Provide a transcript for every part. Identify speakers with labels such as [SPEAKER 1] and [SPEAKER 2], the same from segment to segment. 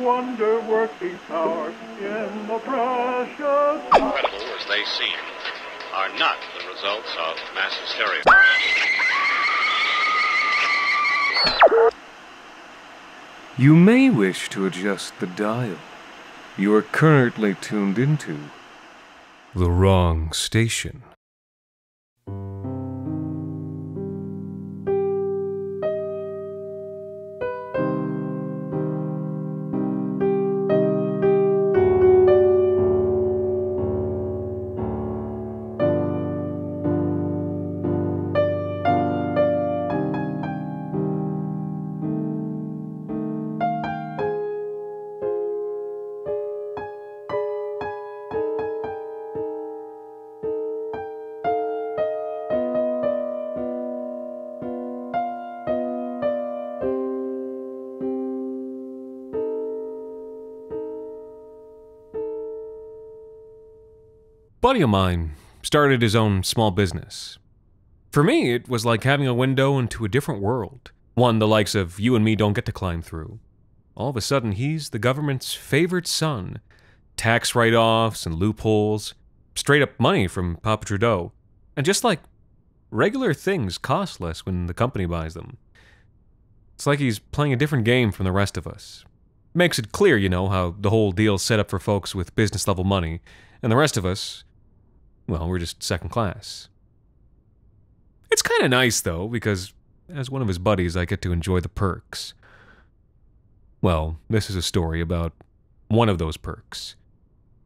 [SPEAKER 1] Wonder-working power in the precious...
[SPEAKER 2] Incredible as they seem, are not the results of mass hysteria.
[SPEAKER 3] You may wish to adjust the dial. You are currently tuned into the wrong station. Buddy of mine started his own small business. For me, it was like having a window into a different world, one the likes of you and me don't get to climb through. All of a sudden, he's the government's favorite son. Tax write-offs and loopholes, straight up money from Papa Trudeau. And just like regular things cost less when the company buys them. It's like he's playing a different game from the rest of us. Makes it clear, you know, how the whole deal's set up for folks with business-level money, and the rest of us, well, we're just second class. It's kind of nice, though, because as one of his buddies, I get to enjoy the perks. Well, this is a story about one of those perks.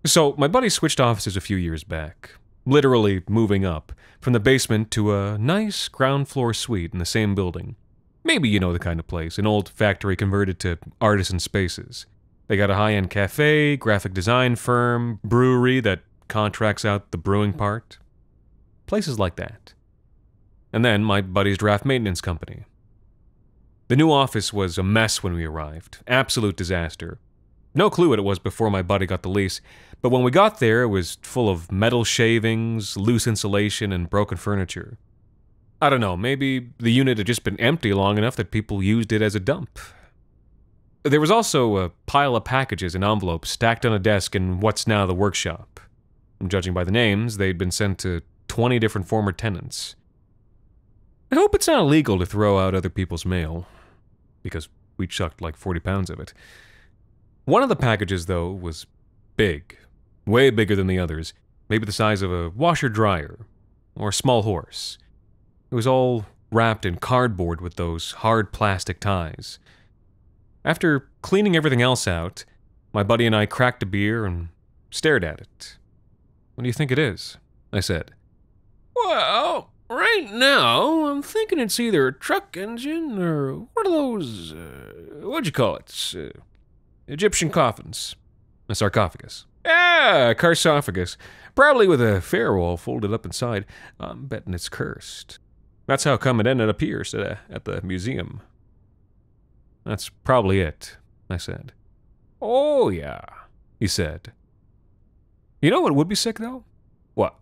[SPEAKER 3] So, my buddy switched offices a few years back, literally moving up, from the basement to a nice ground-floor suite in the same building. Maybe you know the kind of place, an old factory converted to artisan spaces. They got a high-end cafe, graphic design firm, brewery that contracts out the brewing part. Places like that. And then my buddy's draft maintenance company. The new office was a mess when we arrived. Absolute disaster. No clue what it was before my buddy got the lease, but when we got there, it was full of metal shavings, loose insulation, and broken furniture. I don't know, maybe the unit had just been empty long enough that people used it as a dump. There was also a pile of packages and envelopes stacked on a desk in what's now the workshop. Judging by the names, they'd been sent to 20 different former tenants. I hope it's not illegal to throw out other people's mail, because we chucked like 40 pounds of it. One of the packages, though, was big. Way bigger than the others. Maybe the size of a washer-dryer, or a small horse. It was all wrapped in cardboard with those hard plastic ties. After cleaning everything else out, my buddy and I cracked a beer and stared at it. What do you think it is? I said.
[SPEAKER 4] Well, right now, I'm thinking it's either a truck engine or what are those, what'd you call it? Egyptian coffins.
[SPEAKER 3] A sarcophagus.
[SPEAKER 4] Yeah, a carsophagus. Probably with a farewell folded up inside. I'm betting it's cursed.
[SPEAKER 3] That's how come it ended up here, at the museum. That's probably it, I said.
[SPEAKER 4] Oh, yeah,
[SPEAKER 3] he said. You know what would be sick, though?
[SPEAKER 4] What?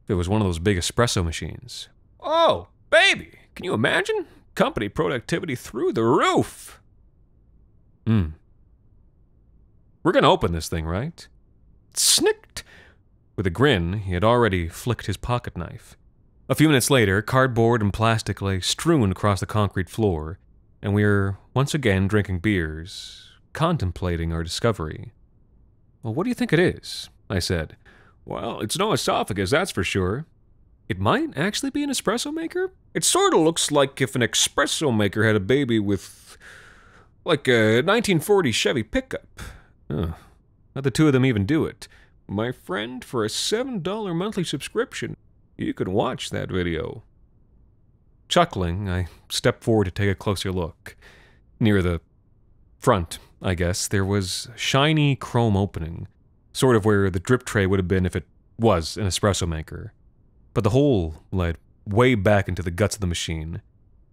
[SPEAKER 3] If it was one of those big espresso machines.
[SPEAKER 4] Oh, baby! Can you imagine? Company productivity through the roof!
[SPEAKER 3] We're gonna open this thing, right?
[SPEAKER 4] Snicked!
[SPEAKER 3] With a grin, he had already flicked his pocket knife. A few minutes later, cardboard and plastic lay strewn across the concrete floor, and we were once again drinking beers, contemplating our discovery. Well, what do you think it is? I said.
[SPEAKER 4] Well, it's no esophagus, that's for sure.
[SPEAKER 3] It might actually be an espresso maker?
[SPEAKER 4] It sort of looks like if an espresso maker had a baby with, like a 1940 Chevy pickup.
[SPEAKER 3] Oh, how'd the two of them even do it?
[SPEAKER 4] My friend, for a $7 monthly subscription, you can watch that video.
[SPEAKER 3] Chuckling, I stepped forward to take a closer look. Near the front, I guess, there was a shiny chrome opening. Sort of where the drip tray would have been if it was an espresso maker. But the hole led way back into the guts of the machine.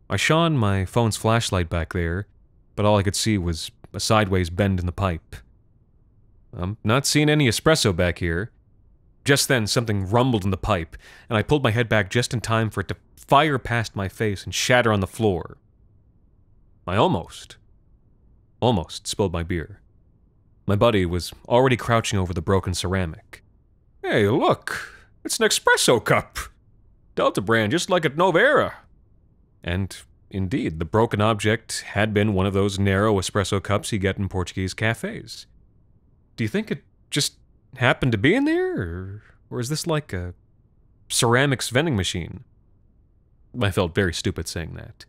[SPEAKER 3] I shone my phone's flashlight back there, but all I could see was a sideways bend in the pipe. I'm not seeing any espresso back here. Just then, something rumbled in the pipe, and I pulled my head back just in time for it to fire past my face and shatter on the floor. I almost Almost spilled my beer. My buddy was already crouching over the broken ceramic.
[SPEAKER 4] Hey, look! It's an espresso cup! Delta brand, just like at Novera.
[SPEAKER 3] And indeed, the broken object had been one of those narrow espresso cups you get in Portuguese cafes. Do you think it just happened to be in there, or is this like a ceramics vending machine? I felt very stupid saying that.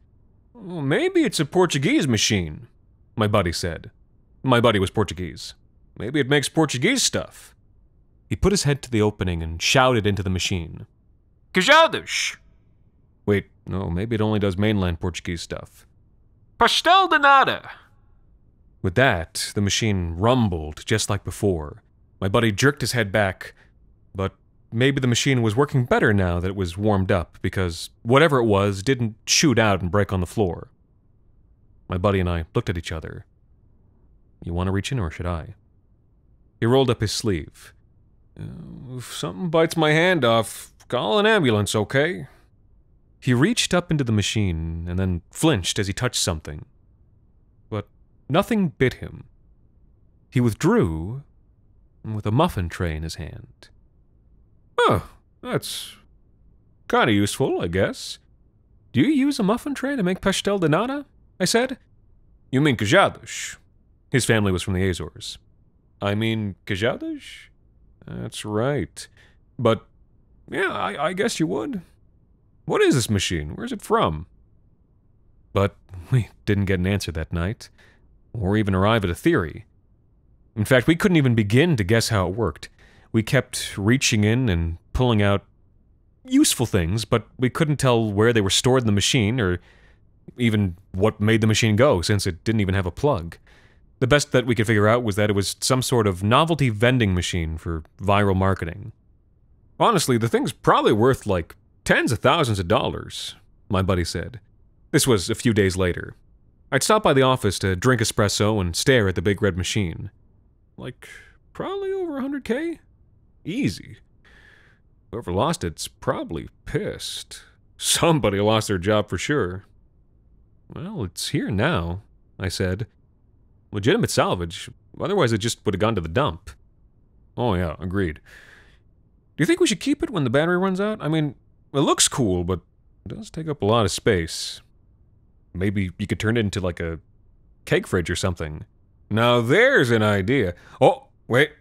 [SPEAKER 4] Well, maybe it's a Portuguese machine,
[SPEAKER 3] my buddy said.
[SPEAKER 4] My buddy was Portuguese. Maybe it makes Portuguese stuff.
[SPEAKER 3] He put his head to the opening and shouted into the machine.
[SPEAKER 4] Queijados!
[SPEAKER 3] Wait, no, maybe it only does mainland Portuguese stuff.
[SPEAKER 4] Pastel de nata!
[SPEAKER 3] With that, the machine rumbled just like before. My buddy jerked his head back, but maybe the machine was working better now that it was warmed up, because whatever it was didn't shoot out and break on the floor. My buddy and I looked at each other. You want to reach in, or should I? He rolled up his sleeve.
[SPEAKER 4] If something bites my hand off, call an ambulance, okay?
[SPEAKER 3] He reached up into the machine and then flinched as he touched something. But nothing bit him. He withdrew with a muffin tray in his hand.
[SPEAKER 4] Oh, that's kind of useful, I guess.
[SPEAKER 3] Do you use a muffin tray to make pastel de nata? I said.
[SPEAKER 4] You mean queijados?
[SPEAKER 3] His family was from the Azores.
[SPEAKER 4] I mean queijados? That's right. But, yeah, I guess you would. What is this machine? Where's it from?
[SPEAKER 3] But we didn't get an answer that night, or even arrive at a theory. In fact, we couldn't even begin to guess how it worked. We kept reaching in and pulling out useful things, but we couldn't tell where they were stored in the machine, or even what made the machine go, since it didn't even have a plug. The best that we could figure out was that it was some sort of novelty vending machine for viral marketing.
[SPEAKER 4] Honestly, the thing's probably worth like tens of thousands of dollars, my buddy said.
[SPEAKER 3] This was a few days later. I'd stop by the office to drink espresso and stare at the big red machine.
[SPEAKER 4] Like, probably over 100K? Easy. Whoever lost it's probably pissed. Somebody lost their job for sure.
[SPEAKER 3] Well, it's here now, I said. Legitimate salvage, otherwise it just would have gone to the dump.
[SPEAKER 4] Oh yeah, agreed. Do you think we should keep it when the battery runs out? I mean, it looks cool, but it does take up a lot of space.
[SPEAKER 3] Maybe you could turn it into like a cake fridge or something.
[SPEAKER 4] Now there's an idea. Oh, wait.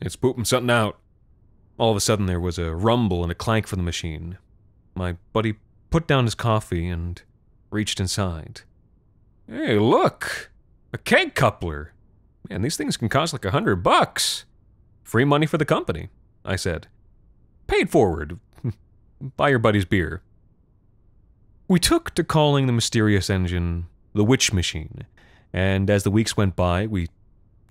[SPEAKER 4] It's pooping something out.
[SPEAKER 3] All of a sudden there was a rumble and a clank from the machine. My buddy put down his coffee and reached inside.
[SPEAKER 4] Hey, look! A keg coupler! Man, these things can cost like $100.
[SPEAKER 3] Free money for the company, I said. Paid forward. Buy your buddy's beer. We took to calling the mysterious engine the Witch Machine, and as the weeks went by, we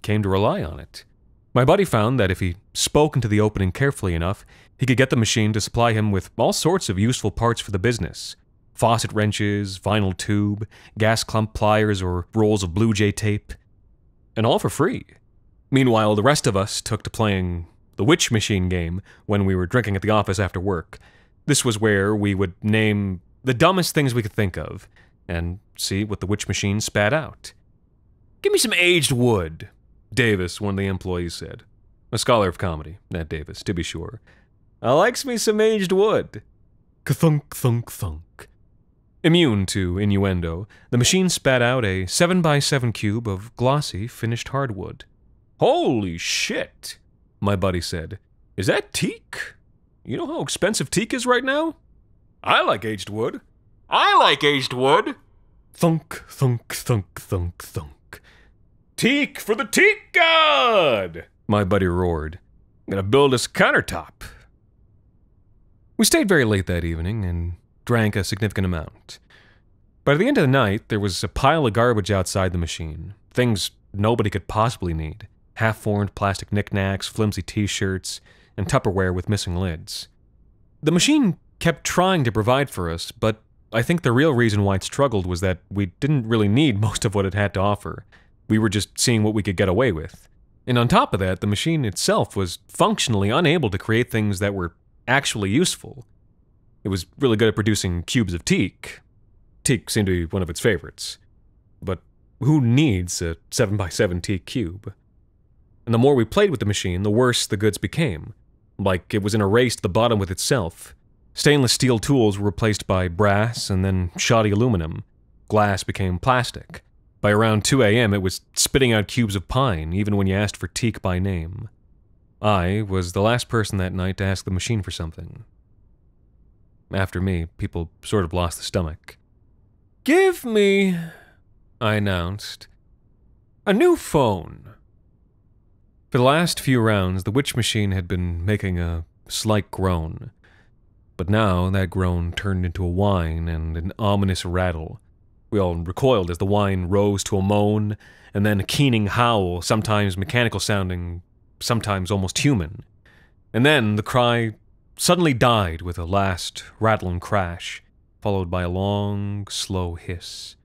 [SPEAKER 3] came to rely on it. My buddy found that if he spoke into the opening carefully enough, he could get the machine to supply him with all sorts of useful parts for the business. Faucet wrenches, vinyl tube, gas clump pliers, or rolls of Blue Jay tape. And all for free. Meanwhile, the rest of us took to playing the Witch Machine game when we were drinking at the office after work. This was where we would name the dumbest things we could think of, and see what the Witch Machine spat out.
[SPEAKER 4] Give me some aged wood,
[SPEAKER 3] Davis, one of the employees said. A scholar of comedy, that Davis, to be sure.
[SPEAKER 4] I likes me some aged wood.
[SPEAKER 3] Ka-thunk, thunk, thunk. Immune to innuendo, the machine spat out a 7x7 cube of glossy, finished hardwood.
[SPEAKER 4] Holy shit,
[SPEAKER 3] my buddy said.
[SPEAKER 4] Is that teak? You know how expensive teak is right now? I like aged wood. I like aged wood.
[SPEAKER 3] Thunk, thunk, thunk, thunk, thunk.
[SPEAKER 4] Teak for the teak god!
[SPEAKER 3] My buddy roared.
[SPEAKER 4] I'm gonna build us a countertop.
[SPEAKER 3] We stayed very late that evening and drank a significant amount. But at the end of the night, there was a pile of garbage outside the machine. Things nobody could possibly need. Half-formed plastic knickknacks, flimsy t-shirts, and Tupperware with missing lids. The machine kept trying to provide for us, but I think the real reason why it struggled was that we didn't really need most of what it had to offer. We were just seeing what we could get away with. And on top of that, the machine itself was functionally unable to create things that were actually useful. It was really good at producing cubes of teak. Teak seemed to be one of its favorites. But who needs a 7x7 teak cube? And the more we played with the machine, the worse the goods became. Like it was in a race to the bottom with itself. Stainless steel tools were replaced by brass and then shoddy aluminum. Glass became plastic. By around 2 a.m., it was spitting out cubes of pine, even when you asked for teak by name. I was the last person that night to ask the machine for something. After me, people sort of lost the stomach. "Give me," I announced, "a new phone." For the last few rounds, the witch machine had been making a slight groan. But now that groan turned into a whine and an ominous rattle. We all recoiled as the whine rose to a moan, and then a keening howl, sometimes mechanical sounding, sometimes almost human. And then the cry suddenly died with a last rattle and crash, followed by a long, slow hiss.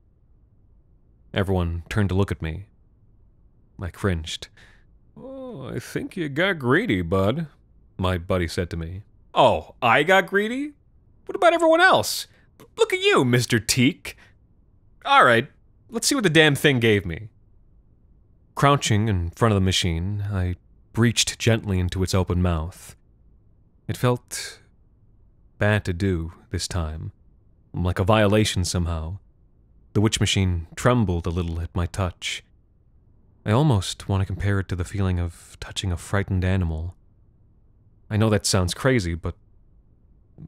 [SPEAKER 3] Everyone turned to look at me. I cringed. "Oh, I think you got greedy, bud," my buddy said to me. "Oh, I got greedy? What about everyone else? Look at you, Mr. Teak." "All right, let's see what the damn thing gave me." Crouching in front of the machine, I reached gently into its open mouth. It felt bad to do this time, like a violation somehow. The witch machine trembled a little at my touch. I almost want to compare it to the feeling of touching a frightened animal. I know that sounds crazy, but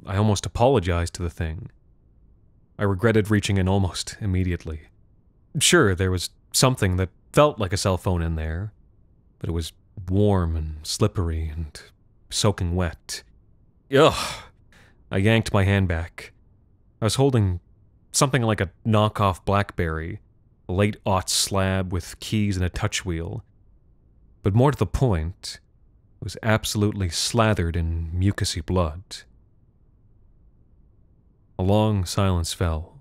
[SPEAKER 3] I almost apologized to the thing. I regretted reaching in almost immediately. Sure, there was something that felt like a cell phone in there, but it was warm and slippery and soaking wet. Ugh! I yanked my hand back. I was holding something like a knockoff BlackBerry, a late-aught slab with keys and a touch wheel. But more to the point, it was absolutely slathered in mucousy blood. A long silence fell.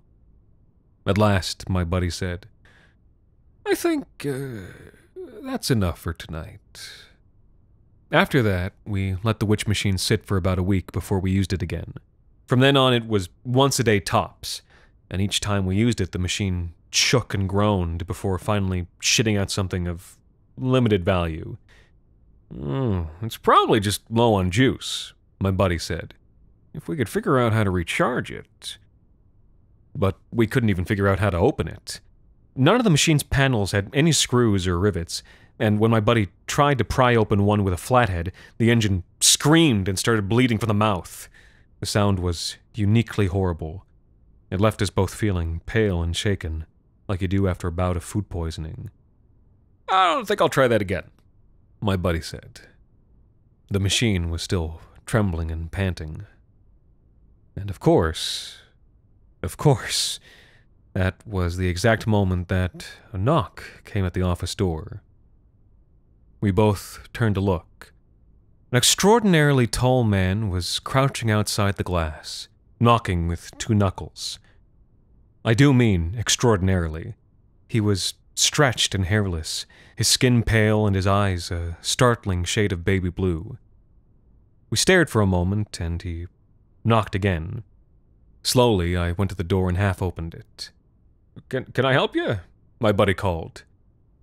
[SPEAKER 3] At last, my buddy said, "I think that's enough for tonight." After that, we let the witch machine sit for about a week before we used it again. From then on, it was once a day tops, and each time we used it, the machine shook and groaned before finally shitting out something of limited value. "It's probably just low on juice," my buddy said. "If we could figure out how to recharge it." But we couldn't even figure out how to open it. None of the machine's panels had any screws or rivets, and when my buddy tried to pry open one with a flathead, the engine screamed and started bleeding from the mouth. The sound was uniquely horrible. It left us both feeling pale and shaken, like you do after a bout of food poisoning. "I don't think I'll try that again," my buddy said. The machine was still trembling and panting. And of course, that was the exact moment that a knock came at the office door. We both turned to look. An extraordinarily tall man was crouching outside the glass, knocking with 2 knuckles. I do mean extraordinarily. He was stretched and hairless, his skin pale and his eyes a startling shade of baby blue. We stared for a moment, and he knocked again. Slowly, I went to the door and half opened it. Can I help you?" my buddy called.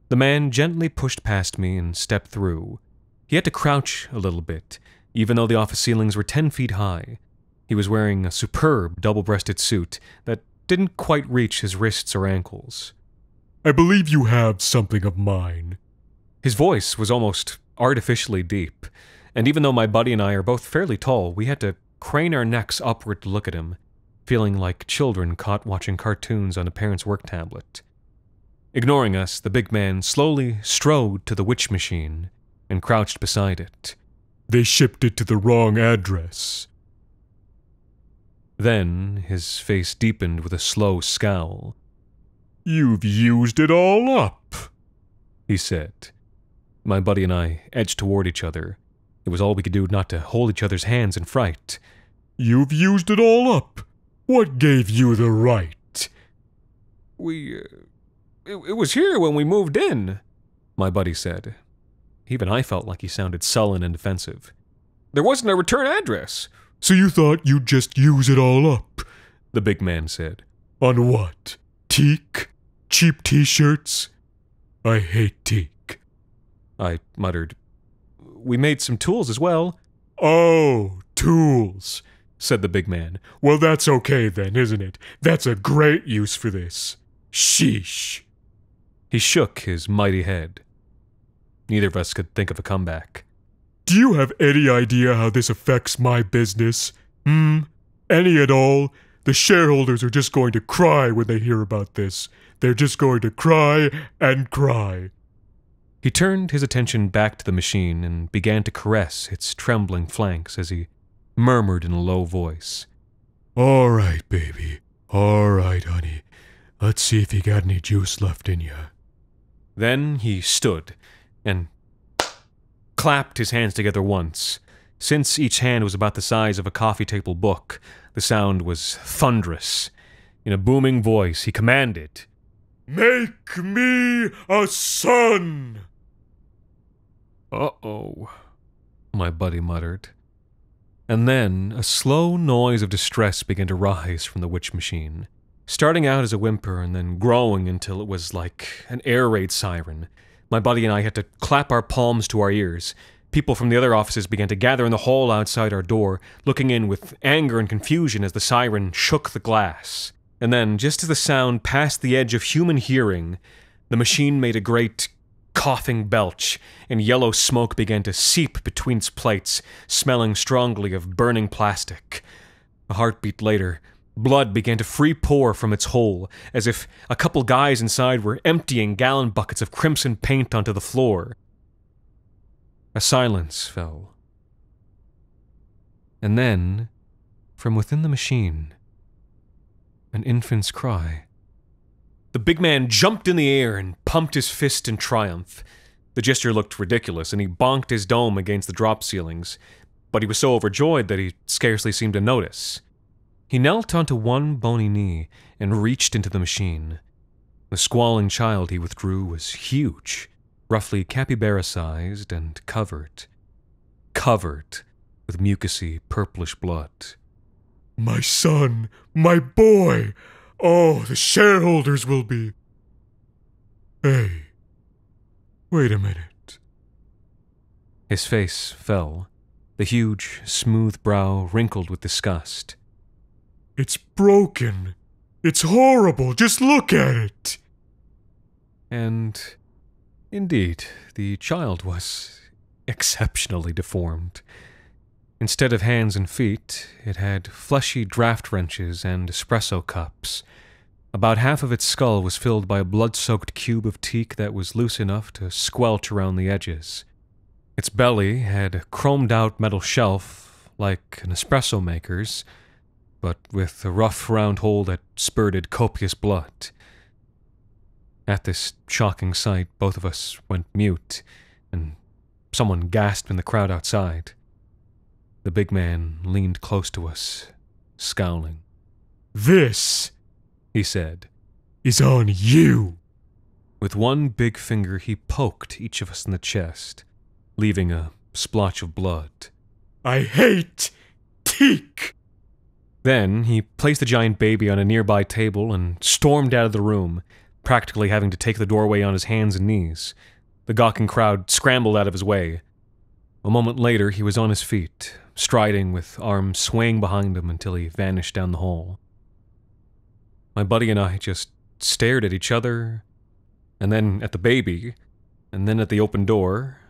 [SPEAKER 3] The man gently pushed past me and stepped through. He had to crouch a little bit, even though the office ceilings were 10 feet high. He was wearing a superb double-breasted suit that didn't quite reach his wrists or ankles. "I believe you have something of mine." His voice was almost artificially deep, and even though my buddy and I are both fairly tall, we had to crane our necks upward to look at him, feeling like children caught watching cartoons on a parent's work tablet. Ignoring us, the big man slowly strode to the witch machine and crouched beside it. "They shipped it to the wrong address." Then his face deepened with a slow scowl. "You've used it all up," he said. My buddy and I edged toward each other. It was all we could do not to hold each other's hands in fright. "You've used it all up. What gave you the right?" It was here when we moved in," my buddy said. Even I felt like he sounded sullen and defensive. "There wasn't a return address." "So you thought you'd just use it all up," the big man said. "On what? Teak?"
[SPEAKER 5] cheap t-shirts? I hate teak.
[SPEAKER 3] I muttered. We made some tools as well.
[SPEAKER 5] Oh, tools, said the big man. Well, that's okay then, isn't it? That's a great use for this. Sheesh.
[SPEAKER 3] He shook his mighty head. Neither of us could think of a comeback.
[SPEAKER 5] Do you have any idea how this affects my business? Any at all? The shareholders are just going to cry when they hear about this. They're just going to cry and cry.
[SPEAKER 3] He turned his attention back to the machine and began to caress its trembling flanks as he murmured in a low voice.
[SPEAKER 5] All right, baby. All right, honey. Let's see if you got any juice left in you.
[SPEAKER 3] Then he stood and clapped his hands together once. Since each hand was about the size of a coffee table book, the sound was thunderous. In a booming voice, he commanded,
[SPEAKER 5] Make me a son!
[SPEAKER 3] Uh-oh, my buddy muttered. And then a slow noise of distress began to rise from the witch machine, starting out as a whimper and then growing until it was like an air raid siren. My buddy and I had to clap our palms to our ears. People from the other offices began to gather in the hall outside our door, looking in with anger and confusion as the siren shook the glass. And then, just as the sound passed the edge of human hearing, the machine made a great coughing belch, and yellow smoke began to seep between its plates, smelling strongly of burning plastic. A heartbeat later, blood began to free pour from its hole, as if a couple guys inside were emptying gallon buckets of crimson paint onto the floor. A silence fell. And then, from within the machine, an infant's cry. The big man jumped in the air and pumped his fist in triumph. The gesture looked ridiculous, and he bonked his dome against the drop ceilings, but he was so overjoyed that he scarcely seemed to notice. He knelt onto one bony knee and reached into the machine. The squalling child he withdrew was huge, roughly capybara-sized and covered with mucousy, purplish blood.
[SPEAKER 5] My son, my boy! Oh, the shareholders will be... Hey, wait a minute.
[SPEAKER 3] His face fell, the huge, smooth brow wrinkled with disgust.
[SPEAKER 5] It's broken. It's horrible. Just look at it.
[SPEAKER 3] And, indeed, the child was exceptionally deformed. Instead of hands and feet, it had fleshy draft wrenches and espresso cups. About half of its skull was filled by a blood-soaked cube of teak that was loose enough to squelch around the edges. Its belly had a chromed-out metal shelf, like an espresso maker's, but with a rough round hole that spurted copious blood. At this shocking sight, both of us went mute, and someone gasped in the crowd outside. The big man leaned close to us, scowling.
[SPEAKER 5] This,
[SPEAKER 3] he said,
[SPEAKER 5] is on you.
[SPEAKER 3] With one big finger, he poked each of us in the chest, leaving a splotch of blood.
[SPEAKER 5] I hate teak.
[SPEAKER 3] Then he placed the giant baby on a nearby table and stormed out of the room, practically having to take the doorway on his hands and knees. The gawking crowd scrambled out of his way. A moment later, he was on his feet, striding with arms swaying behind him until he vanished down the hall. My buddy and I just stared at each other, and then at the baby, and then at the open door,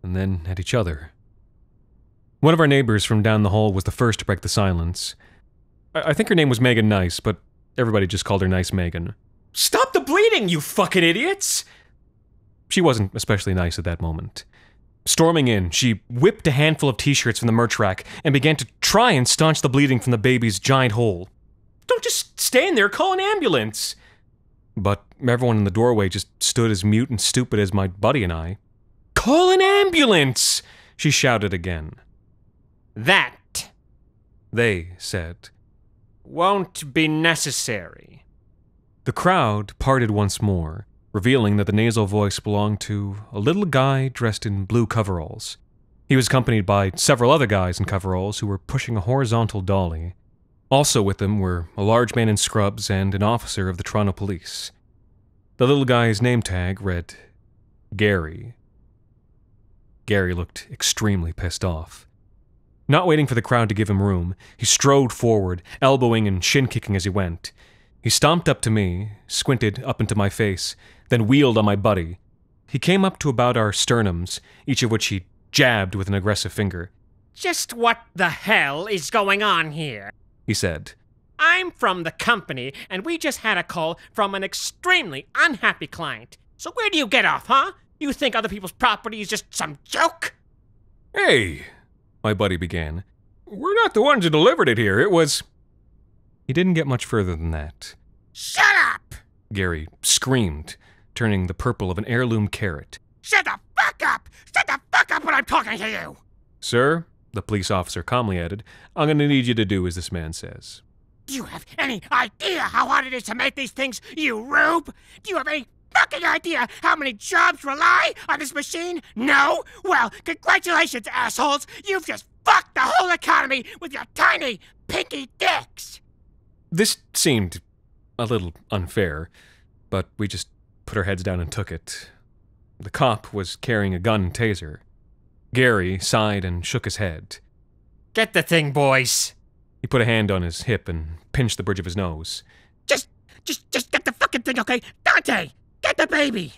[SPEAKER 3] and then at each other. One of our neighbors from down the hall was the first to break the silence. I think her name was Megan Nice, but everybody just called her Nice Megan. "Stop the bleeding, you fucking idiots!" She wasn't especially nice at that moment. Storming in, she whipped a handful of t-shirts from the merch rack and began to try and staunch the bleeding from the baby's giant hole. "Don't just stand there, call an ambulance!" But everyone in the doorway just stood as mute and stupid as my buddy and I. "Call an ambulance!" she shouted again. "That," they said, "won't be necessary." The crowd parted once more, revealing that the nasal voice belonged to a little guy dressed in blue coveralls. He was accompanied by several other guys in coveralls who were pushing a horizontal dolly. Also with them were a large man in scrubs and an officer of the Toronto Police. The little guy's name tag read Gary. Gary looked extremely pissed off. Not waiting for the crowd to give him room, he strode forward, elbowing and shin-kicking as he went. He stomped up to me, squinted up into my face, then wheeled on my buddy. He came up to about our sternums, each of which he jabbed with an aggressive finger.
[SPEAKER 6] Just what the hell is going on here?
[SPEAKER 3] He said.
[SPEAKER 6] I'm from the company, and we just had a call from an extremely unhappy client. So where do you get off, huh? You think other people's property is just some joke?
[SPEAKER 3] Hey, my buddy began. We're not the ones who delivered it here. It was... He didn't get much further than that.
[SPEAKER 6] Shut up!
[SPEAKER 3] Gary screamed, turning the purple of an heirloom carrot.
[SPEAKER 6] Shut the fuck up! Shut the fuck up when I'm talking to you!
[SPEAKER 3] Sir, the police officer calmly added, I'm going to need you to do as this man says.
[SPEAKER 6] Do you have any idea how hard it is to make these things, you rube? Do you have any fucking idea how many jobs rely on this machine? No? Well, congratulations, assholes! You've just fucked the whole economy with your tiny, pinky dicks!
[SPEAKER 3] This seemed a little unfair, but we just put our heads down and took it. The cop was carrying a gun and taser. Gary sighed and shook his head.
[SPEAKER 6] Get the thing, boys!
[SPEAKER 3] He put a hand on his hip and pinched the bridge of his nose.
[SPEAKER 6] Just get the fucking thing, okay? Dante, get the baby!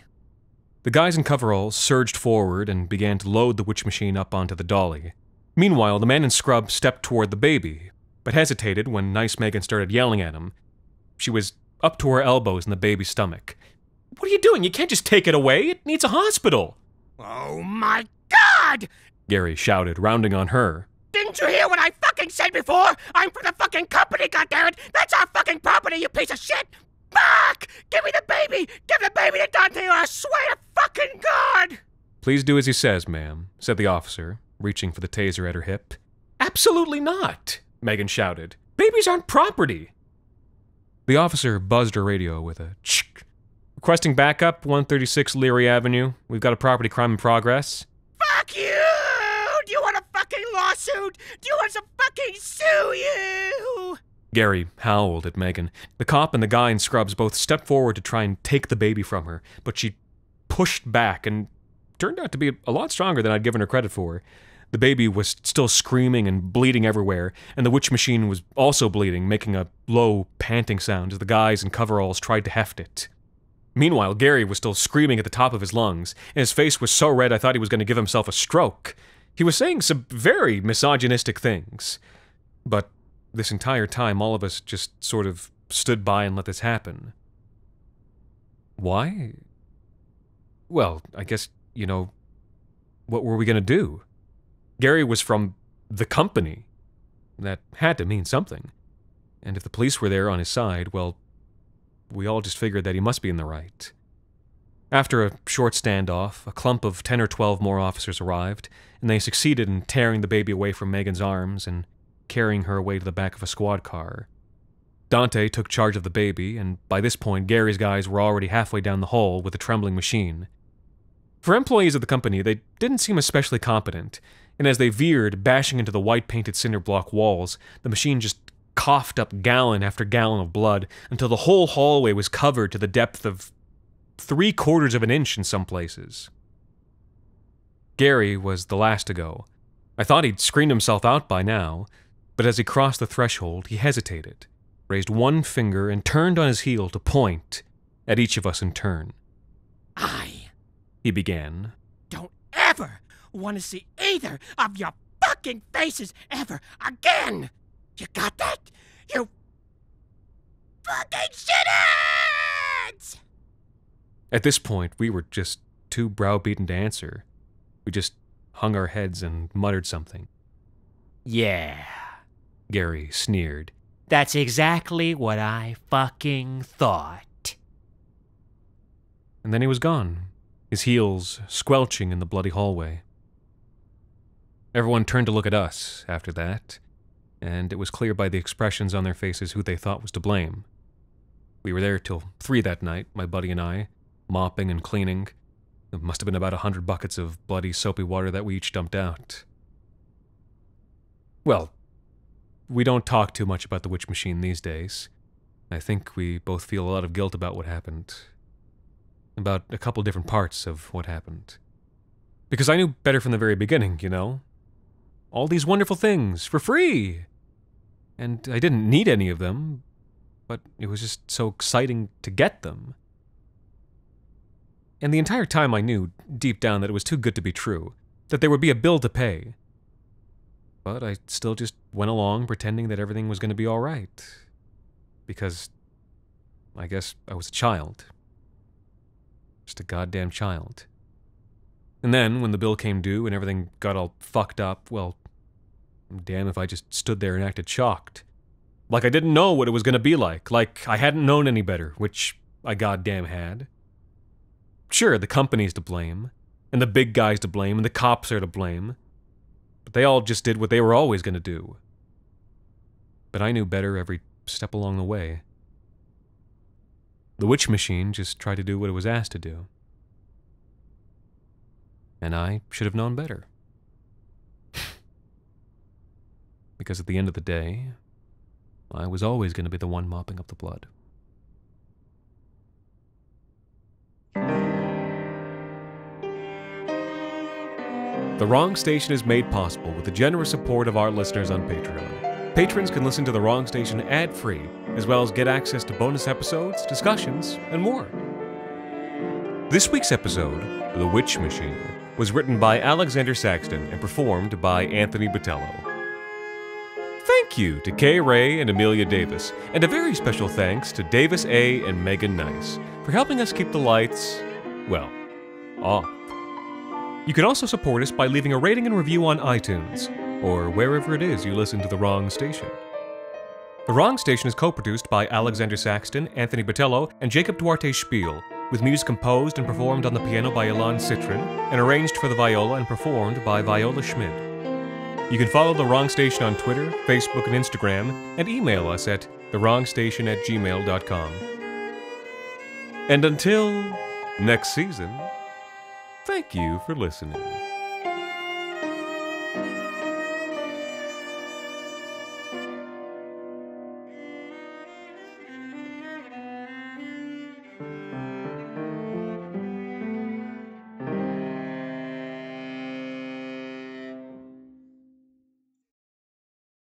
[SPEAKER 3] The guys in coveralls surged forward and began to load the witch machine up onto the dolly. Meanwhile, the man in scrub stepped toward the baby, but hesitated when nice Megan started yelling at him. She was up to her elbows in the baby's stomach. What are you doing? You can't just take it away. It needs a hospital.
[SPEAKER 6] Oh my God!
[SPEAKER 3] Gary shouted, rounding on her.
[SPEAKER 6] Didn't you hear what I fucking said before? I'm from the fucking company, goddammit! That's our fucking property, you piece of shit! Fuck! Give me the baby! Give the baby to Dante or I swear to fucking God!
[SPEAKER 3] Please do as he says, ma'am, said the officer, reaching for the taser at her hip. Absolutely not, Megan shouted. Babies aren't property. The officer buzzed her radio with a tsk. Requesting backup, 136 Leary Avenue. We've got a property crime in progress.
[SPEAKER 6] Fuck you! Do you want a fucking lawsuit? Do you want to fucking sue you?
[SPEAKER 3] Gary howled at Megan. The cop and the guy in scrubs both stepped forward to try and take the baby from her, but she pushed back and turned out to be a lot stronger than I'd given her credit for. The baby was still screaming and bleeding everywhere, and the witch machine was also bleeding, making a low, panting sound as the guys in coveralls tried to heft it. Meanwhile, Gary was still screaming at the top of his lungs, and his face was so red I thought he was going to give himself a stroke. He was saying some very misogynistic things. But this entire time, all of us just sort of stood by and let this happen. Why? Well, I guess, what were we going to do? Gary was from the company. That had to mean something. And if the police were there on his side, well, we all just figured that he must be in the right. After a short standoff, a clump of 10 or 12 more officers arrived, and they succeeded in tearing the baby away from Megan's arms and carrying her away to the back of a squad car. Dante took charge of the baby, and by this point, Gary's guys were already halfway down the hall with a trembling machine. For employees of the company, they didn't seem especially competent, and as they veered, bashing into the white-painted cinder block walls, the machine just coughed up gallon after gallon of blood until the whole hallway was covered to the depth of 3/4 of an inch in some places. Gary was the last to go. I thought he'd screamed himself out by now, but as he crossed the threshold, he hesitated, raised one finger, and turned on his heel to point at each of us in turn. He began.
[SPEAKER 6] Don't ever want to see either of your fucking faces ever again! You got that? You fucking shitheads!
[SPEAKER 3] At this point, we were just too browbeaten to answer. We just hung our heads and muttered something.
[SPEAKER 6] Yeah,
[SPEAKER 3] Gary sneered.
[SPEAKER 6] that's exactly what I fucking thought.
[SPEAKER 3] And then he was gone, his heels squelching in the bloody hallway. Everyone turned to look at us after that, and it was clear by the expressions on their faces who they thought was to blame. We were there till 3 that night, my buddy and I, mopping and cleaning. It must have been about 100 buckets of bloody, soapy water that we each dumped out. Well, we don't talk too much about the witch machine these days. I think we both feel a lot of guilt about what happened. About a couple different parts of what happened. Because I knew better from the very beginning, you know? All these wonderful things, for free! And I didn't need any of them, but it was just so exciting to get them. And the entire time I knew, deep down, that it was too good to be true. That there would be a bill to pay. But I still just went along pretending that everything was going to be alright. Because I guess I was a child. Just a goddamn child. And then, when the bill came due and everything got all fucked up, well, damn if I just stood there and acted shocked. Like I didn't know what it was going to be like I hadn't known any better, which I goddamn had. Sure, the company's to blame, and the big guy's to blame, and the cops are to blame. But they all just did what they were always going to do. But I knew better every step along the way. The witch machine just tried to do what it was asked to do. And I should have known better. Because at the end of the day, I was always going to be the one mopping up the blood. The Wrong Station is made possible with the generous support of our listeners on Patreon. Patrons can listen to The Wrong Station ad-free, as well as get access to bonus episodes, discussions, and more. This week's episode, The Witch Machine, was written by Alexander Saxton and performed by Anthony Botello. Thank you to Kay Ray and Amelia Davis, and a very special thanks to Davis A. and Megan Nice for helping us keep the lights, well, off. You can also support us by leaving a rating and review on iTunes, or wherever it is you listen to The Wrong Station. The Wrong Station is co-produced by Alexander Saxton, Anthony Botello, and Jacob Duarte Spiel, with music composed and performed on the piano by Ilan Citrin, and arranged for the viola and performed by Viola Schmidt. You can follow The Wrong Station on Twitter, Facebook, and Instagram, and email us at thewrongstation@gmail.com. And until next season, thank you for listening.